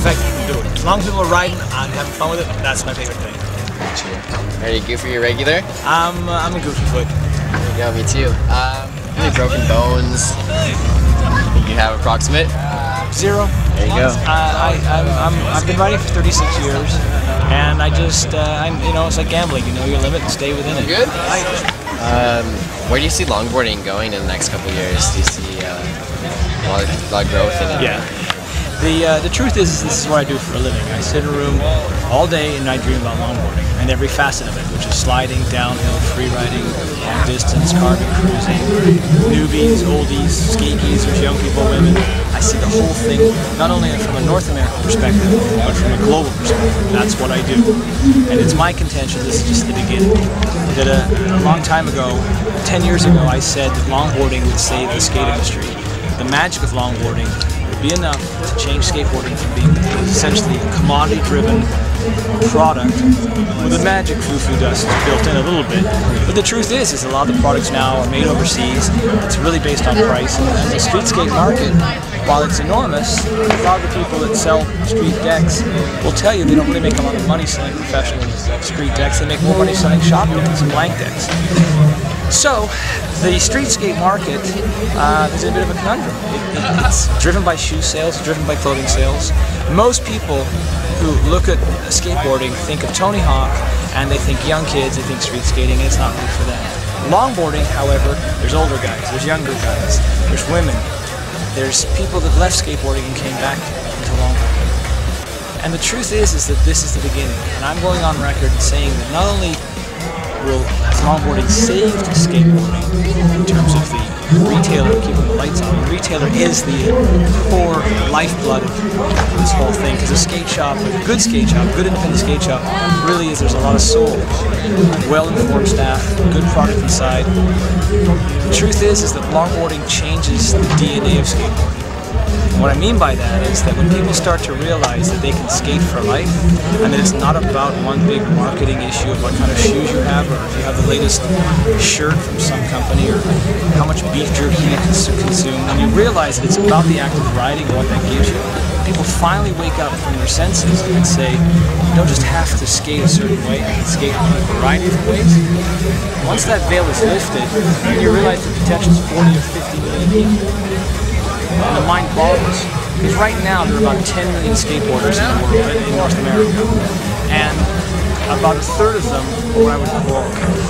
effective, you can do it. As long as people are riding and having fun with it, that's my favorite thing. Are you goofy or regular? I'm a goofy foot. There you go, me too. Any broken bones? You have approximate? 0. There you go. I've been riding for 36 years, and I just, you know, it's like gambling. You know your limit and stay within it. Good. Where do you see longboarding going in the next couple of years? Do you see a lot of growth in it? Yeah. The truth is this is what I do for a living. I sit in a room all day and I dream about longboarding and every facet of it, which is sliding, downhill, free riding, long distance, carbon cruising, newbies, oldies, skateys, there's young people, women. I see the whole thing, not only from a North American perspective, but from a global perspective. That's what I do. And it's my contention, this is just the beginning. That a long time ago, 10 years ago, I said that longboarding would save the skate industry. The magic of longboarding would be enough to change skateboarding from being essentially a commodity-driven product with the magic foo-foo dust built in a little bit. But the truth is a lot of the products now are made overseas. It's really based on price. And the street skate market, while it's enormous, a lot of the people that sell street decks will tell you they don't really make a lot of money selling professional street decks. They make more money selling shop decks and blank decks. So, the street skate market is a bit of a conundrum. It's driven by shoe sales, driven by clothing sales. Most people who look at skateboarding think of Tony Hawk, and they think young kids, they think street skating, and it's not really for them. Longboarding, however, there's older guys, there's younger guys, there's women, there's people that left skateboarding and came back into longboarding. And the truth is that this is the beginning, and I'm going on record saying that not only has longboarding saved skateboarding in terms of the retailer keeping the lights on. The retailer is the core lifeblood of this whole thing, because a skate shop, a good independent skate shop, really is, there's a lot of soul, well-informed staff, good product inside. The truth is that longboarding changes the DNA of skateboarding. What I mean by that is that when people start to realize that they can skate for life, and that it's not about one big marketing issue of what kind of shoes you have, or if you have the latest shirt from some company, or how much beef jerky you consume, when you realize that it's about the act of riding and what that gives you, people finally wake up from their senses and say, you don't just have to skate a certain way, you can skate in a variety of ways. Once that veil is lifted, then you realize the potential is 40 or 50 million people. And the mind boggles. Because right now there are about 10 million skateboarders in the world, in North America. And about a third of them are what I would call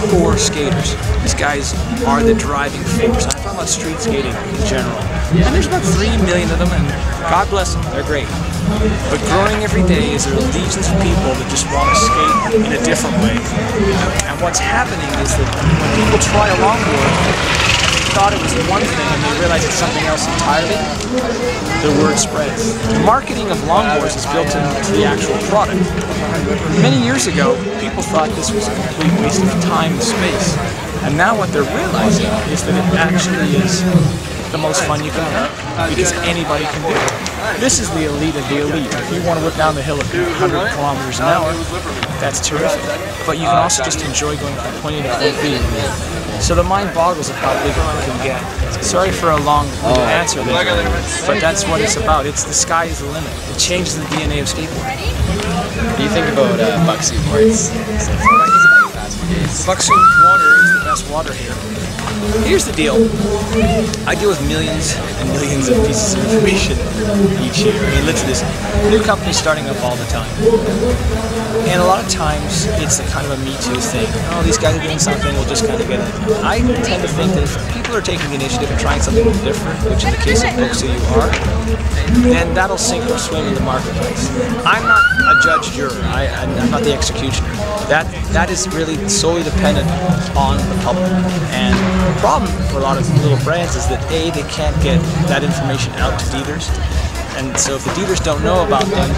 core skaters. These guys are the driving force. I'm talking about street skating in general. And there's about 3 million of them, and God bless them, they're great. But growing every day is there are legions of people that just want to skate in a different way. And what's happening is that when people try a longboard, thought it was one thing and they realize it's something else entirely, the word spreads. The marketing of longboards is built into the actual product. Many years ago, people thought this was a complete waste of time and space. And now what they're realizing is that it actually is the most fun you can have, because anybody can do it. This is the elite of the elite. If you want to whip down the hill at 100 kilometers an hour, that's terrific. But you can also just enjoy going from point A to point B. So the mind boggles at how big it can get. Sorry for a long answer there, but that's what it's about. It's the sky is the limit. It changes the DNA of skateboarding. What do you think about Bucsu boards? Bucsu water is the best water here. Here's the deal. I deal with millions and millions of pieces of information each year. I mean, literally, this new companies starting up all the time. And a lot of times, it's a kind of a Me Too thing. Oh, these guys are doing something, we'll just kind of get it. I tend to think that if people are taking the initiative and trying something different, which in the case of Bucsu you are, then that'll sink or swim in the marketplace. I'm not a judge juror. I'm not the executioner. That is really solely dependent on the public. And the problem for a lot of little brands is that A, they can't get that information out to dealers. And so if the dealers don't know about them,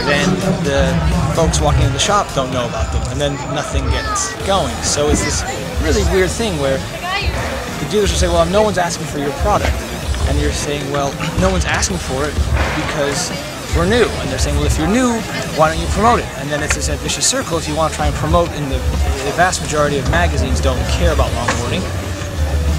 then the folks walking in the shop don't know about them, and then nothing gets going. So it's this really weird thing where the dealers will say, well, no one's asking for your product. And you're saying, well, no one's asking for it because we're new. And they're saying, well, if you're new, why don't you promote it? And then it's this vicious circle. If you want to try and promote, in the vast majority of magazines don't care about longboarding.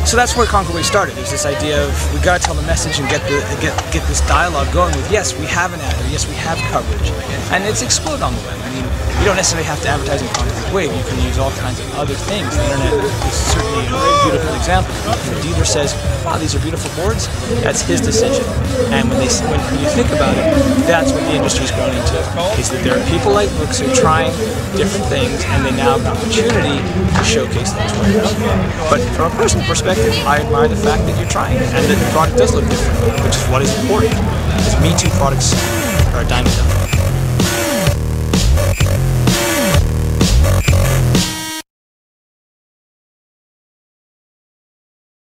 So that's where Conquer Wave started. There's this idea of we got to tell the message and get this dialogue going with, yes, we have an ad, or yes, we have coverage, and it's exploded on the web. I mean, you don't necessarily have to advertise in Conquer Wave. You can use all kinds of other things. The internet is certainly a very beautiful example. If a dealer says, "Wow, these are beautiful boards," that's his decision. And when you think about it, that's what the industry's grown into. Is that there are people like Bucsu trying different things, and they now have an opportunity to showcase those wares. But from a personal perspective, I admire the fact that you're trying and that the product does look different, which is what is important. Because Me Too products are a dime a dozen.